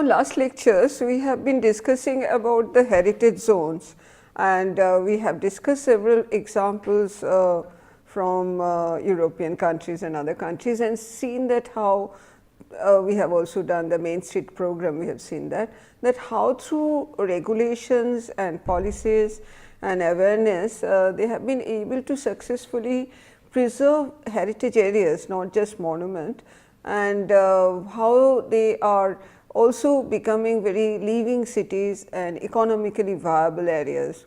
last lectures, we have been discussing about the heritage zones, and we have discussed several examples from European countries and other countries, and seen that how we have also done the Main Street program. We have seen that how through regulations and policies and awareness, they have been able to successfully preserve heritage areas, not just monument, and how they are also becoming very living cities and economically viable areas.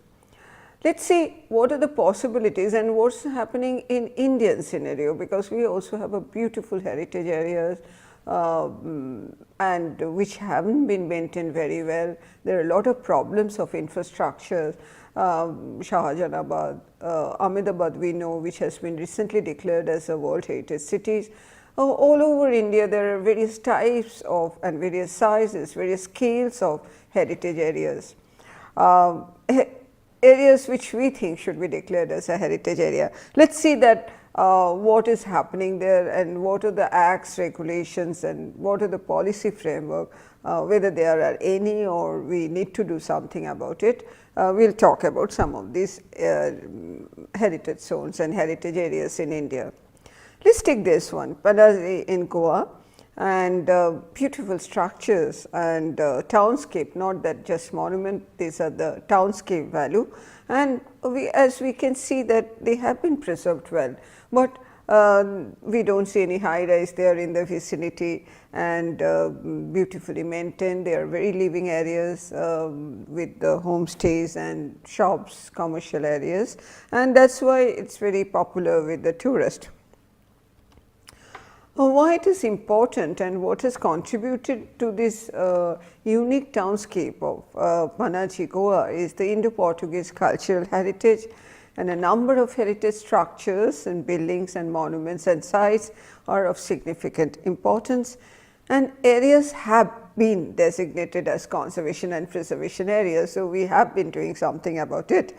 Let us see what are the possibilities and what is happening in Indian scenario, because we also have a beautiful heritage areas and which have not been maintained very well. There are a lot of problems of infrastructure. Shahjahanabad, Ahmedabad we know, which has been recently declared as a World Heritage Cities. All over India there are various types of and various sizes, various scales of heritage areas. Areas which we think should be declared as a heritage area. Let us see that what is happening there and what are the acts, regulations, and what are the policy framework, whether there are any or we need to do something about it. We will talk about some of these heritage zones and heritage areas in India. Let us take this one, Panaji in Goa, and beautiful structures and townscape, not that just monument, these are the townscape value, and as we can see that they have been preserved well, but we do not see any high rise there in the vicinity, and beautifully maintained. They are very living areas with the homestays and shops, commercial areas, and that is why it is very popular with the tourist. Why it is important and what has contributed to this unique townscape of Panaji, Goa is the Indo-Portuguese cultural heritage, and a number of heritage structures and buildings and monuments and sites are of significant importance, and areas have been designated as conservation and preservation areas. So, we have been doing something about it.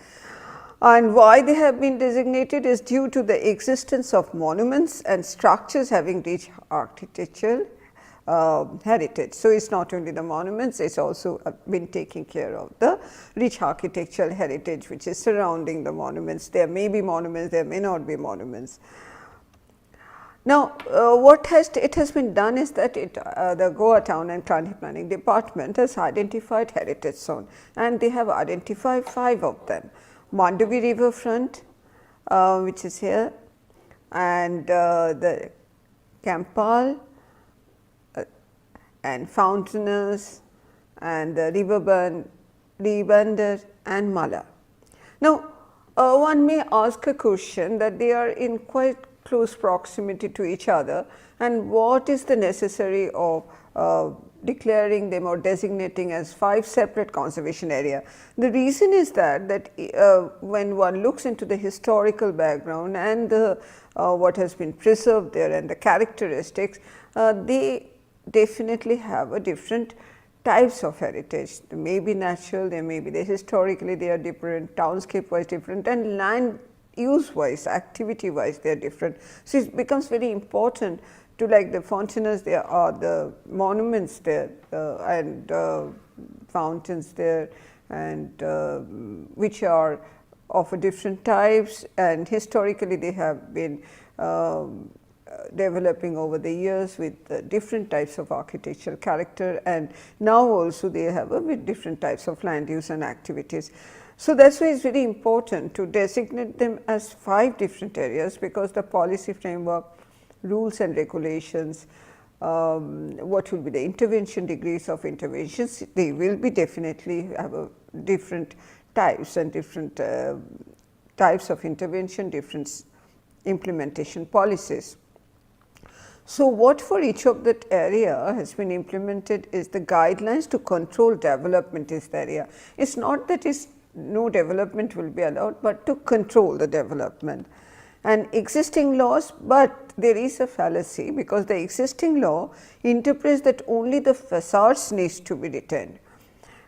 And why they have been designated is due to the existence of monuments and structures having rich architectural heritage. So, it is not only the monuments, it is also been taking care of the rich architectural heritage which is surrounding the monuments. There may be monuments, there may not be monuments. Now, what it has been done is that the Goa Town and County Planning Department has identified heritage zone, and they have identified 5 of them. Mandovi riverfront, which is here, and the Kampal and Fountainers, and the Ribandar and Mala. Now, one may ask a question that they are in quite close proximity to each other, and what is the necessary of declaring them or designating as 5 separate conservation area. The reason is that when one looks into the historical background and what has been preserved there and the characteristics, they definitely have a different types of heritage. They may be natural, they may be historically they are different, townscape wise different, and land use wise, activity wise they are different. So, it becomes very important to, like the Fountainers, there are the monuments there and fountains there, and which are of a different types, and historically they have been developing over the years with different types of architectural character, and now also they have with different types of land use and activities. So, that is why it is very important to designate them as 5 different areas, because the policy framework, rules and regulations, what will be the intervention, degrees of interventions, they will be definitely have a different types and different types of intervention, different implementation policies. So, what for each of that area has been implemented is the guidelines to control development in the area. It is not that no development will be allowed, but to control the development and existing laws, but there is a fallacy, because the existing law interprets that only the facades needs to be retained,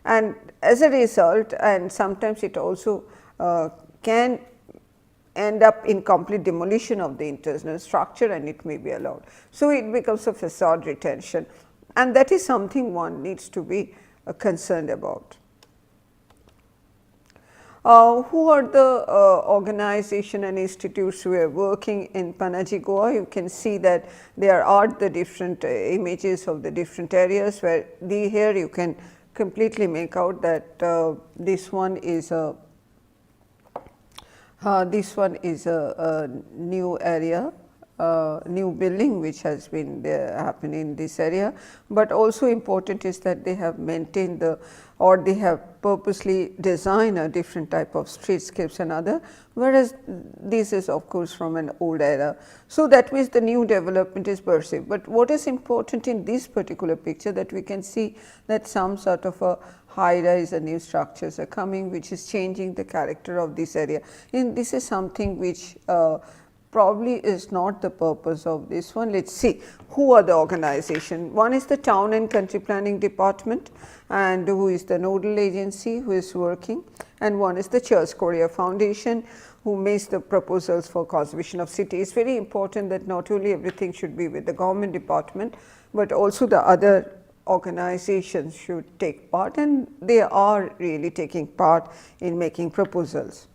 and as a result, and sometimes it also can end up in complete demolition of the internal structure, and it may be allowed. So, it becomes a facade retention, and that is something one needs to be concerned about. Who are the organization and institutes who are working in Panaji, Goa? You can see that there are the different images of the different areas, where here you can completely make out that this one is a new area, new building which has been there happening in this area, but also important is that they have maintained they have purposely designed a different type of streetscapes and other, whereas this is of course from an old era. So, that means the new development is perceived, but what is important in this particular picture, that we can see that some sort of a high rise and new structures are coming, which is changing the character of this area. And this is something which probably is not the purpose of this one. Let us see who are the organization. One is the Town and Country Planning Department, and who is the nodal agency who is working, and one is the Charles Korea Foundation, who makes the proposals for conservation of city. It is very important that not only everything should be with the government department, but also the other organizations should take part, and they are really taking part in making proposals.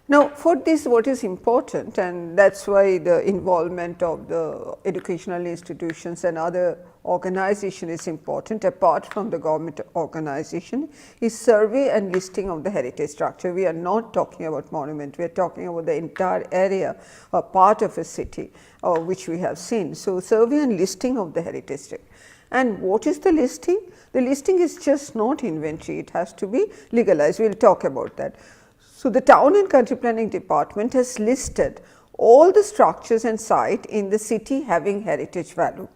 Now, for this what is important, and that is why the involvement of the educational institutions and other organization is important apart from the government organization, is survey and listing of the heritage structure. We are not talking about monument, we are talking about the entire area or part of a city which we have seen. So, survey and listing of the heritage structure. And what is the listing? The listing is just not inventory, it has to be legalized, we will talk about that. So, the Town and Country Planning Department has listed all the structures and sites in the city having heritage value.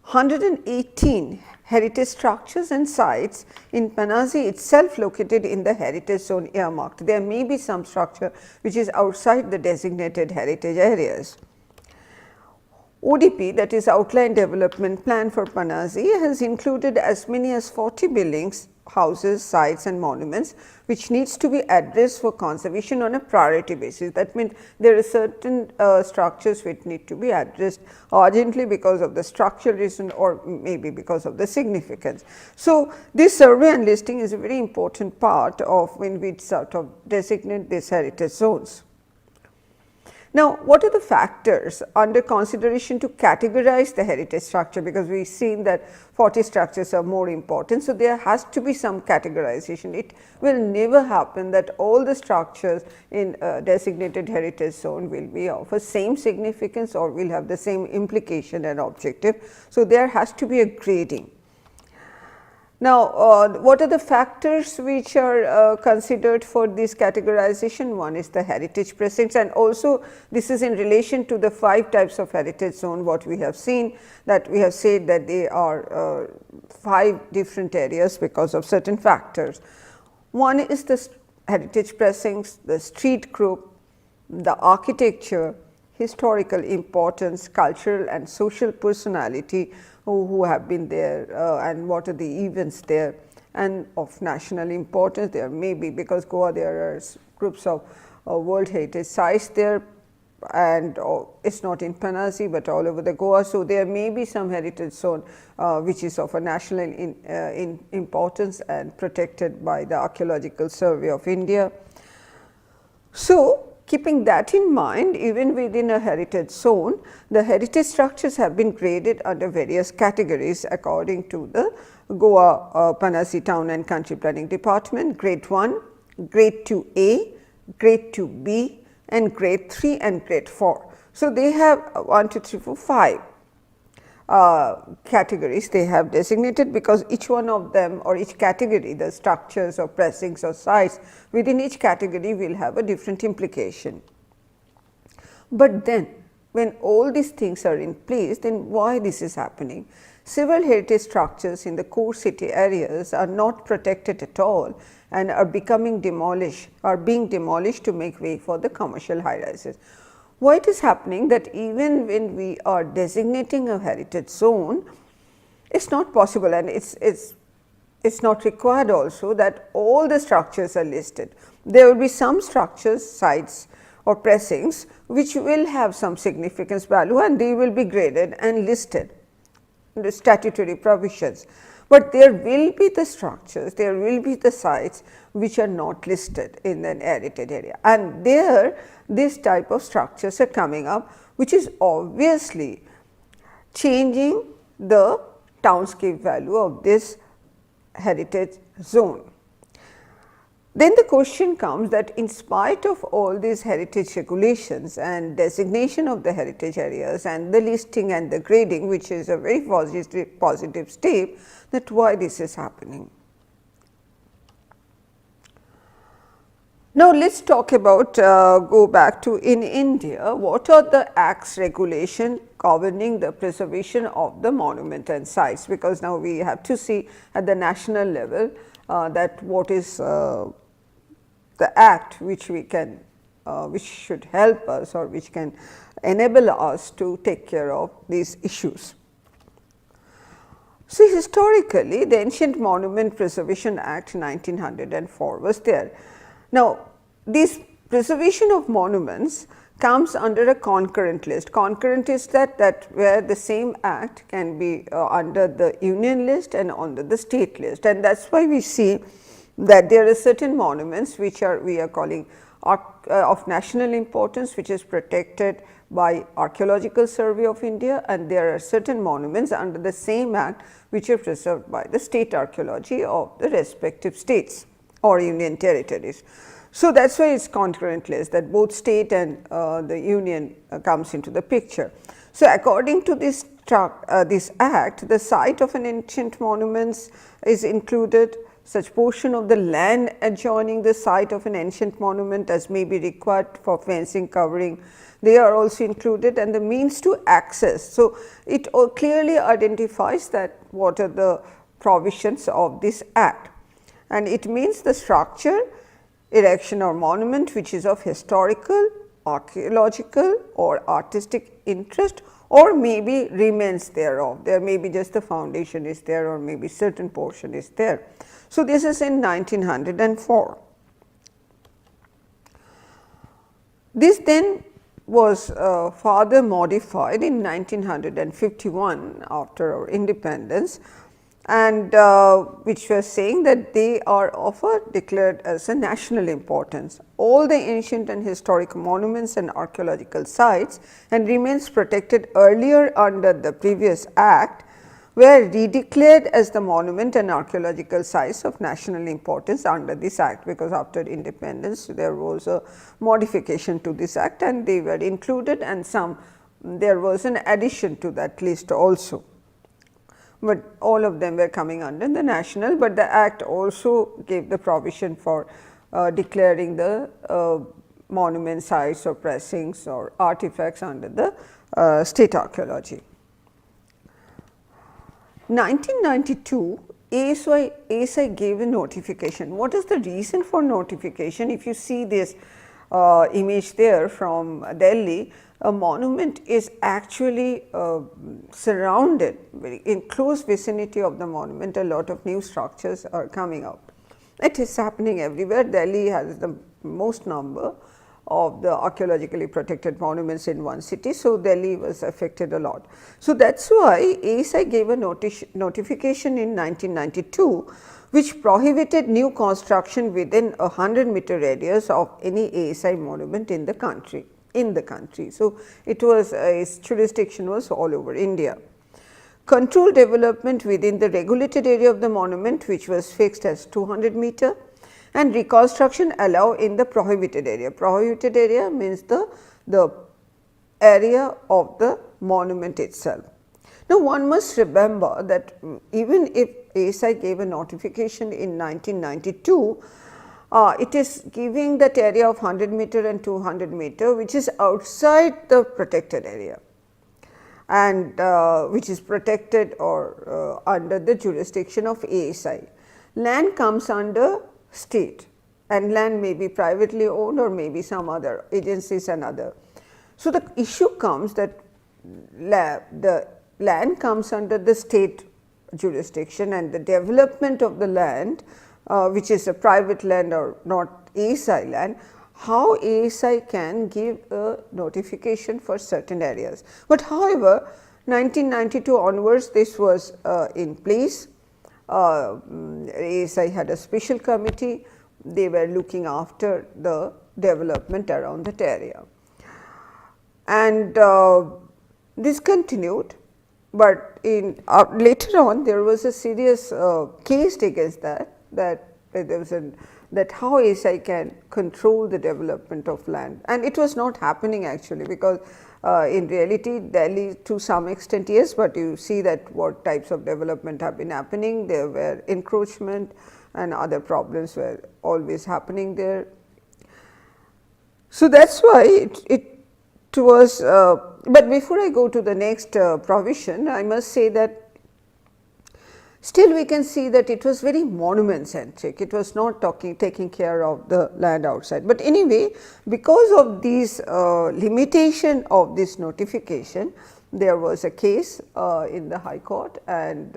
118 heritage structures and sites in Panaji itself located in the heritage zone earmarked. There may be some structure which is outside the designated heritage areas. ODP, that is Outline Development Plan for Panaji, has included as many as 40 buildings, houses, sites and monuments which needs to be addressed for conservation on a priority basis. That means there are certain structures which need to be addressed urgently because of the structural reason or maybe because of the significance. So, this survey and listing is a very important part of when we sort of designate these heritage zones. Now, what are the factors under consideration to categorize the heritage structure, because we have seen that 40 structures are more important. So, there has to be some categorization. It will never happen that all the structures in a designated heritage zone will be of the same significance or will have the same implication and objective. So, there has to be a grading. Now, what are the factors which are considered for this categorization? One is the heritage precincts, and also this is in relation to the 5 types of heritage zone what we have seen, that we have said that they are 5 different areas because of certain factors. One is the heritage precincts, the street group, the architecture, historical importance, cultural and social personality who have been there and what are the events there, and of national importance. There may be, because Goa there are groups of World Heritage Sites there, and it is not in Panaji, but all over the Goa. So, there may be some heritage zone which is of a national importance and protected by the Archaeological Survey of India. So, keeping that in mind, even within a heritage zone, the heritage structures have been graded under various categories according to the Goa Panaji Town and Country Planning Department: grade 1, grade 2A, grade 2B and grade 3 and grade 4. So, they have 1, 2, 3, 4, 5 categories they have designated, because each one of them or each category, the structures or precincts or sites within each category will have a different implication. But then when all these things are in place, then why this is happening? Several heritage structures in the core city areas are not protected at all and are being demolished to make way for the commercial high rises. Why it is happening that even when we are designating a heritage zone, it is not possible, and it is not required also that all the structures are listed. There will be some structures, sites or pressings which will have some significance value, and they will be graded and listed in the statutory provisions. But there will be the structures, there will be the sites which are not listed in an heritage area, and there this type of structures are coming up, which is obviously changing the townscape value of this heritage zone. Then the question comes that in spite of all these heritage regulations and designation of the heritage areas and the listing and the grading, which is a very positive step, that why this is happening. Now, let us talk about go back to in India, what are the acts regulation governing the preservation of the monument and sites, because now we have to see at the national level that what is the act which we can which should help us or which can enable us to take care of these issues. So, historically the Ancient Monument Preservation Act 1904 was there. Now, this preservation of monuments comes under a concurrent list. Concurrent is that where the same act can be under the union list and under the state list, and that is why we see that there are certain monuments which are we are calling of national importance, which is protected by Archaeological Survey of India, and there are certain monuments under the same act which are preserved by the state archaeology of the respective states or union territories. So, that is why it is concurrent list, that both state and the union comes into the picture. So, according to this act, the site of an ancient monuments is included, such portion of the land adjoining the site of an ancient monument as may be required for fencing covering, they are also included, and the means to access. So, it clearly identifies that what are the provisions of this act, and it means the structure, erection or monument which is of historical, archaeological or artistic interest, or maybe remains thereof. There may be just the foundation is there, or maybe certain portion is there. So, this is in 1904. This then was further modified in 1951 after our independence, and which was saying that they are declared as a national importance. All the ancient and historic monuments and archaeological sites and remains protected earlier under the previous act were redeclared as the monument and archaeological sites of national importance under this act, because after independence there was a modification to this act and they were included, and there was an addition to that list also, but all of them were coming under the national, but the act also gave the provision for declaring the monument sites or pressings or artifacts under the state archaeology. 1992, ASI gave a notification. What is the reason for notification? If you see this image there from Delhi, a monument is actually surrounded, very in close vicinity of the monument, a lot of new structures are coming out. It is happening everywhere. Delhi has the most number of the archaeologically protected monuments in one city. So, Delhi was affected a lot. So, that is why ASI gave a notification in 1992, which prohibited new construction within a 100-meter radius of any ASI monument in the country. So, it was its jurisdiction was all over India. Control development within the regulated area of the monument, which was fixed as 200 meter, and reconstruction allow in the prohibited area. Prohibited area means the area of the monument itself. Now, one must remember that even if ASI gave a notification in 1992, it is giving that area of 100 meter and 200 meter, which is outside the protected area, and which is protected or under the jurisdiction of ASI. Land comes under state, and land may be privately owned or maybe some other agencies and other. So, the issue comes that the land comes under the state jurisdiction, and the development of the land which is a private land or not ASI land how ASI can give a notification for certain areas. But however, 1992 onwards this was in place. ASI had a special committee, they were looking after the development around that area. And this continued, but in later on there was a serious case against that there was that how ASI can control the development of land, and it was not happening actually, because in reality Delhi to some extent yes, but you see that what types of development have been happening, there were encroachment and other problems were always happening there. So that is why it was, but before I go to the next provision, I must say that still we can see that it was very monument centric, it was not taking care of the land outside. But anyway, because of these limitation of this notification, there was a case in the High Court and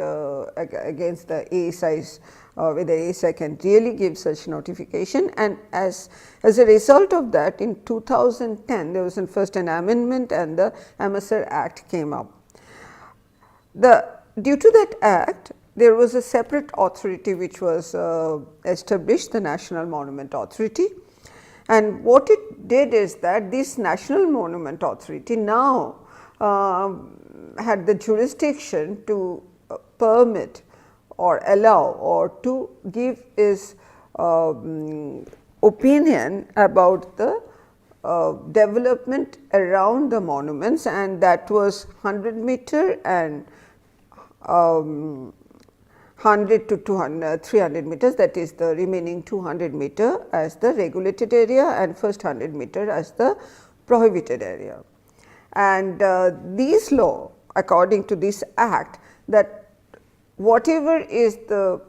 against the ASIs, whether ASI can really give such notification, and as a result of that in 2010 there was first an amendment and the Amesar Act came up. Due to that act, there was a separate authority which was established, the National Monument Authority, and what it did is that this National Monument Authority now had the jurisdiction to permit or allow or to give his opinion about the development around the monuments, and that was 100 meter and 100 to 200, 300 meters, that is the remaining 200 meter as the regulated area and first 100 meter as the prohibited area. And these law, according to this act, that whatever is the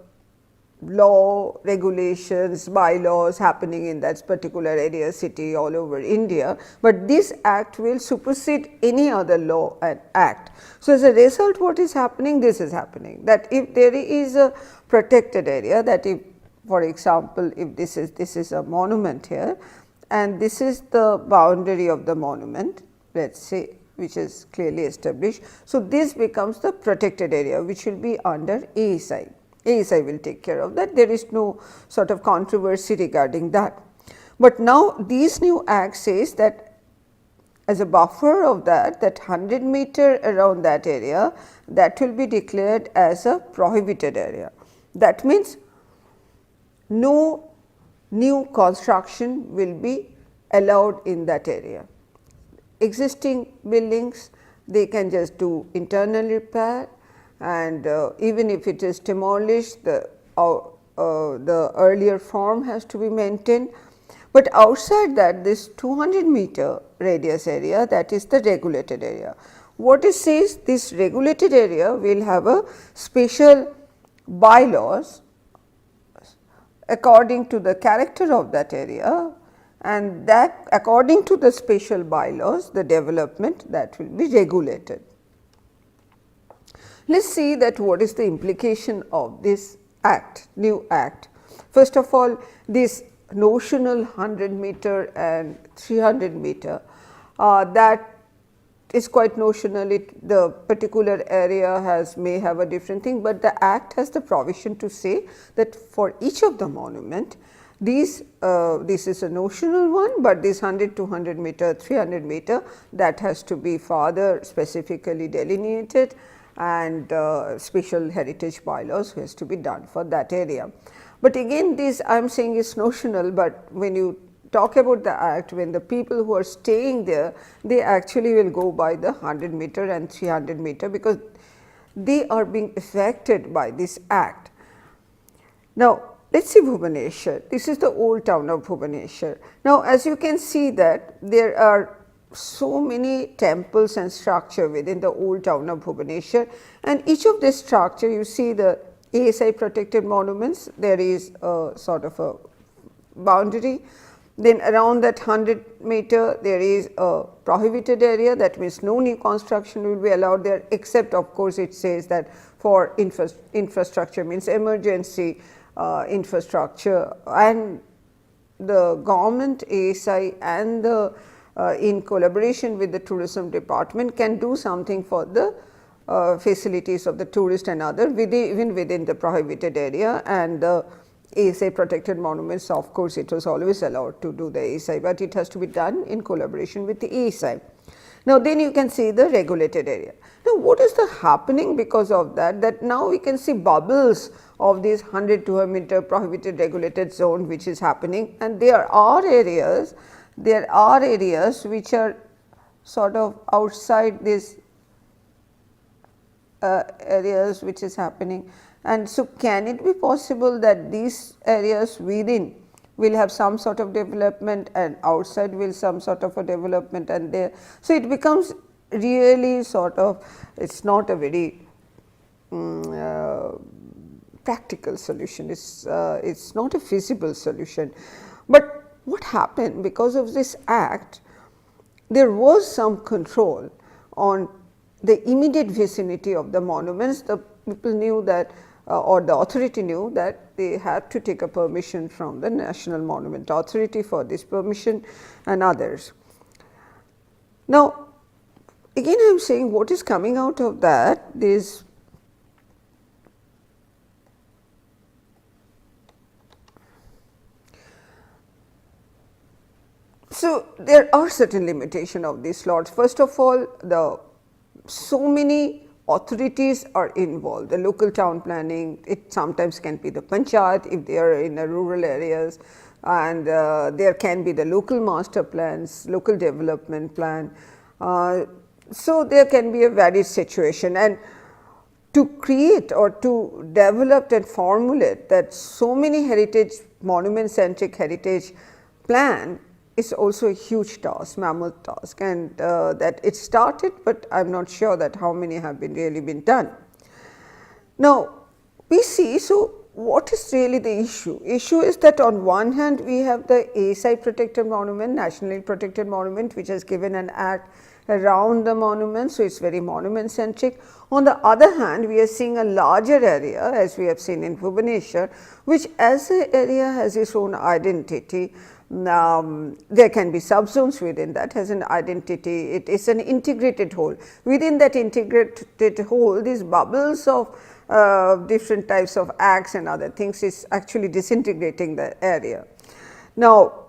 law, regulations, bylaws happening in that particular area, city all over India, but this act will supersede any other law and act. So, as a result what is happening? This is happening, that if there is a protected area, that if for example, if this is a monument here and this is the boundary of the monument, let us say, which is clearly established. So, this becomes the protected area which will be under ASI. ASI will take care of that, there is no sort of controversy regarding that. But now this new act says that as a buffer of that 100 meter around that area, that will be declared as a prohibited area. That means no new construction will be allowed in that area. Existing buildings, they can just do internal repair, and even if it is demolished, the earlier form has to be maintained. But outside that, this 200 meter radius area, that is the regulated area. What it says, this regulated area will have a special bylaws according to the character of that area, and that according to the special bylaws, the development that will be regulated. Let us see that what is the implication of this act, new act. First of all, this notional 100 meter and 300 meter, that is quite notional, the particular area may have a different thing, but the act has the provision to say that for each of the monument, this is a notional one, but this 100, 200 meter, 300 meter, that has to be further specifically delineated, and special heritage bylaws has to be done for that area. But again, this I am saying is notional, but when you talk about the act, when the people who are staying there, they actually will go by the 100 meter and 300 meter, because they are being affected by this act. Now, let us see Bhubaneswar. This is the old town of Bhubaneswar. Now, as you can see that there are so many temples and structure within the old town of Bhubaneswar, and each of this structure, you see the ASI protected monuments, there is a sort of a boundary. Then around that 100 meter, there is a prohibited area, that means no new construction will be allowed there, except of course it says that for infrastructure, means emergency infrastructure and the government ASI and the in collaboration with the tourism department can do something for the facilities of the tourist and other even within the prohibited area, and the ASI protected monuments, of course, it was always allowed to do the ASI, but it has to be done in collaboration with the ASI. Now, then you can see the regulated area. Now, what is the happening because of that? That now we can see bubbles of these 100 200 meter prohibited regulated zone which is happening, and there are areas which are sort of outside this areas which is happening. And so, can it be possible that these areas within will have some sort of development and outside will some sort of a development, and there. So, it becomes really sort of, it is not a very practical solution, it is not a feasible solution. But what happened because of this act, there was some control on the immediate vicinity of the monuments. The people knew that or the authority knew that they had to take a permission from the National Monument Authority for this permission and others. Now, again I am saying what is coming out of that is so there are certain limitation of these slots. First of all, so many authorities are involved, the local town planning, it sometimes can be the panchayat if they are in the rural areas, and there can be the local master plans, local development plan. So, there can be a varied situation, and to create or to develop and formulate that so many heritage monument centric heritage plan is also a huge task, mammoth task, and that it started, but I am not sure that how many have been really been done. Now, we see, so what is really the issue? Issue is that on one hand we have the ASI protected monument, nationally protected monument, which has given an act around the monument. So, it is very monument centric. On the other hand, we are seeing a larger area as we have seen in Bhubaneswar, which as an area has its own identity. There can be subzones within that has an identity, it is an integrated whole. Within that integrated whole, these bubbles of different types of acts and other things is actually disintegrating the area. Now,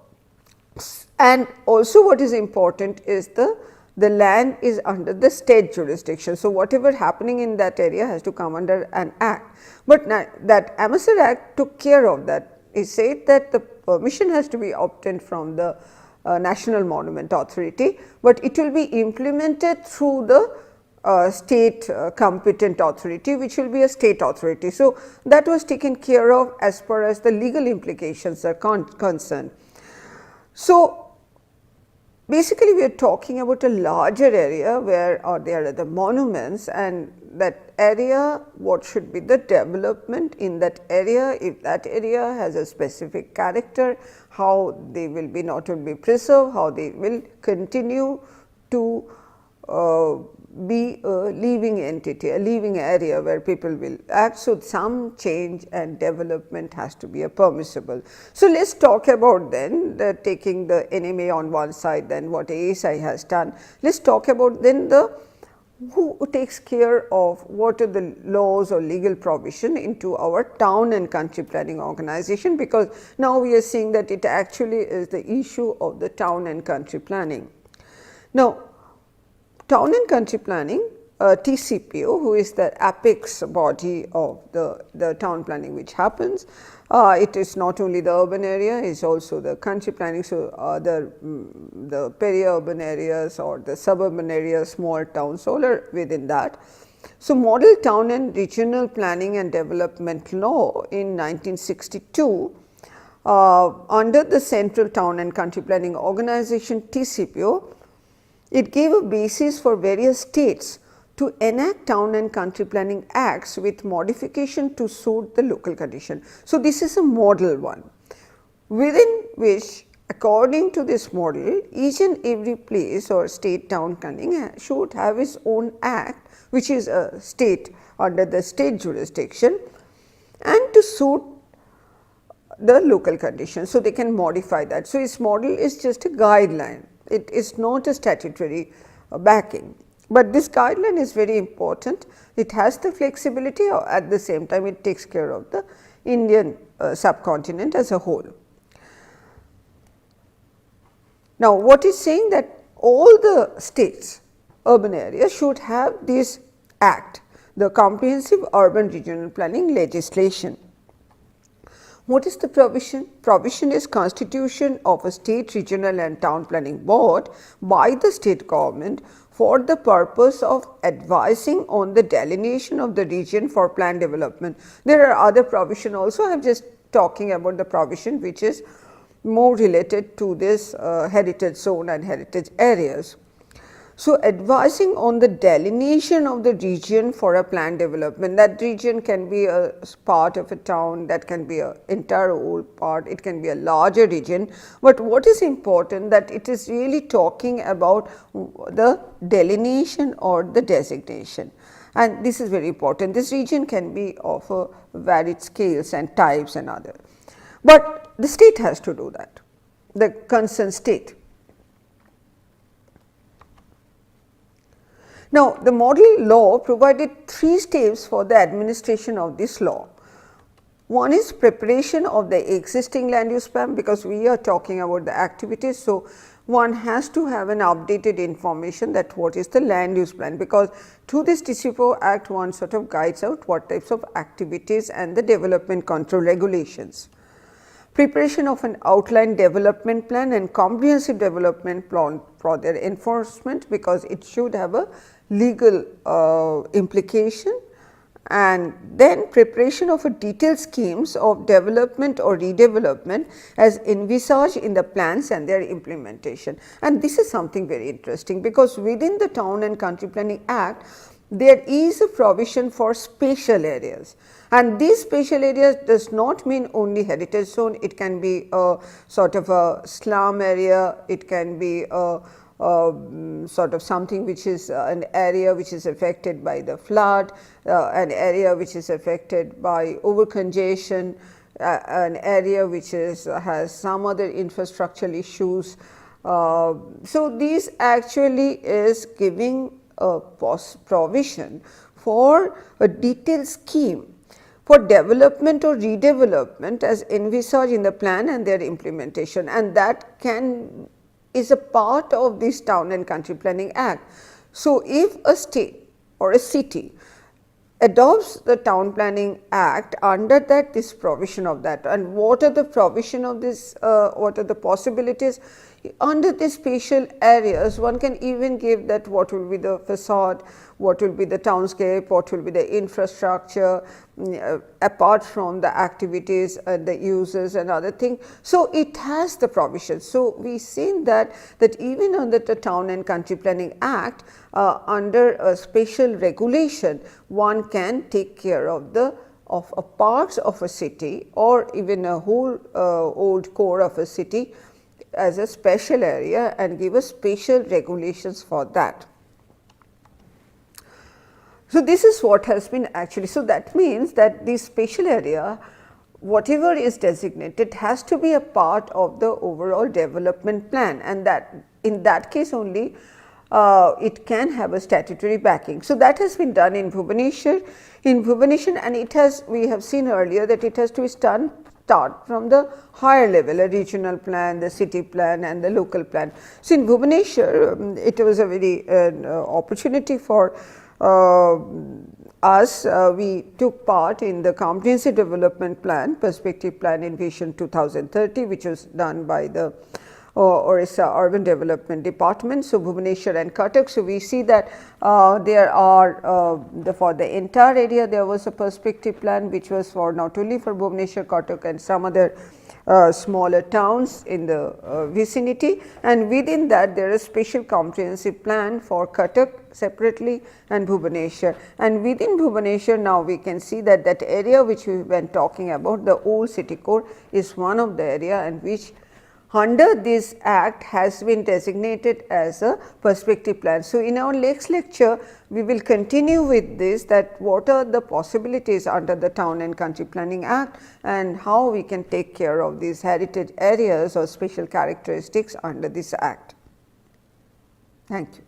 and also what is important is the land is under the state jurisdiction. So, whatever happening in that area has to come under an act, but that Amesar Act took care of that. It said that the permission has to be obtained from the National Monument Authority, but it will be implemented through the state competent authority, which will be a state authority. So, that was taken care of as far as the legal implications are concerned. So, basically we are talking about a larger area where there are the monuments, and that area, what should be the development in that area, if that area has a specific character, how they will be not only preserved, how they will continue to be a living entity, a living area where people will act. So, some change and development has to be permissible. So, let us talk about then taking the NMA on one side, then what ASI has done. Let us talk about then who takes care of what are the laws or legal provision into our town and country planning organization, because now we are seeing that it actually is the issue of the town and country planning. Now, town and country planning, TCPO, who is the apex body of the town planning which happens, it is not only the urban area, it is also the country planning. So, the peri-urban areas or the suburban areas, small towns, all are within that. So, Model Town and Regional Planning and Development Law in 1962, under the Central Town and Country Planning Organization TCPO, it gave a basis for various states to enact town and country planning acts with modification to suit the local condition. So, this is a model one, within which according to this model, each and every place or state town planning should have its own act, which is a state under the state jurisdiction, and to suit the local conditions. So, they can modify that. So, its model is just a guideline, it is not a statutory backing, but this guideline is very important. It has the flexibility, at the same time it takes care of the Indian subcontinent as a whole. Now, what is saying that all the states, urban areas should have this act, the Comprehensive Urban Regional Planning legislation. What is the provision? Provision is constitution of a state, regional and town planning board by the state government for the purpose of advising on the delineation of the region for plan development. There are other provision also, I am just talking about the provision which is more related to this heritage zone and heritage areas. So, advising on the delineation of the region for a planned development, that region can be a part of a town, that can be an entire old part, it can be a larger region, but what is important that it is really talking about the delineation or the designation, and this is very important. This region can be of a varied scales and types and other, but the state has to do that, the concerned state. Now, the model law provided 3 steps for the administration of this law. One is preparation of the existing land use plan, because we are talking about the activities. So, one has to have an updated information that what is the land use plan, because through this TC4 Act one sort of guides out what types of activities and the development control regulations. Preparation of an outline development plan and comprehensive development plan for their enforcement, because it should have a legal implication, and then preparation of a detailed schemes of development or redevelopment as envisaged in the plans and their implementation. And this is something very interesting, because within the Town and Country Planning Act there is a provision for spatial areas, and these spatial areas does not mean only heritage zone, it can be a sort of a slum area, it can be a sort of something which is an area which is affected by the flood, an area which is affected by over congestion, an area which is has some other infrastructural issues. So, these actually is giving a provision for a detailed scheme for development or redevelopment as envisaged in the plan and their implementation, and that is a part of this Town and Country Planning Act. So, if a state or a city adopts the Town Planning Act, under that this provision of that, and what are the provision of this, what are the possibilities under the spatial areas, one can even give that what will be the facade, what will be the townscape, what will be the infrastructure, apart from the activities and the uses and other things. So, it has the provisions. So, we seen that even under the Town and Country Planning Act, under a spatial regulation, one can take care of the a parts of a city or even a whole old core of a city as a special area and give a spatial regulations for that. So, this is what has been actually. So, that means that this spatial area, whatever is designated, has to be a part of the overall development plan, and that in that case only it can have a statutory backing. So, that has been done in Bhubaneswar. And it has, we have seen earlier that it has to start from the higher level, a regional plan, the city plan and the local plan. So, in Bhubaneswar, it was a very opportunity for us. We took part in the Comprehensive Development Plan, Perspective Plan in Vision 2030, which was done by the Orissa Urban Development Department. So, Bhubaneswar and Cuttack. So, we see that there are for the entire area there was a perspective plan which was for not only for Bhubaneswar, Cuttack and some other smaller towns in the vicinity, and within that there is special comprehensive plan for Cuttack separately and Bhubaneswar. And within Bhubaneswar now we can see that that area which we have been talking about, the old city core, is one of the area and which under this act has been designated as a perspective plan. So, in our next lecture we will continue with this, that what are the possibilities under the Town and Country Planning Act and how we can take care of these heritage areas or special characteristics under this act. Thank you.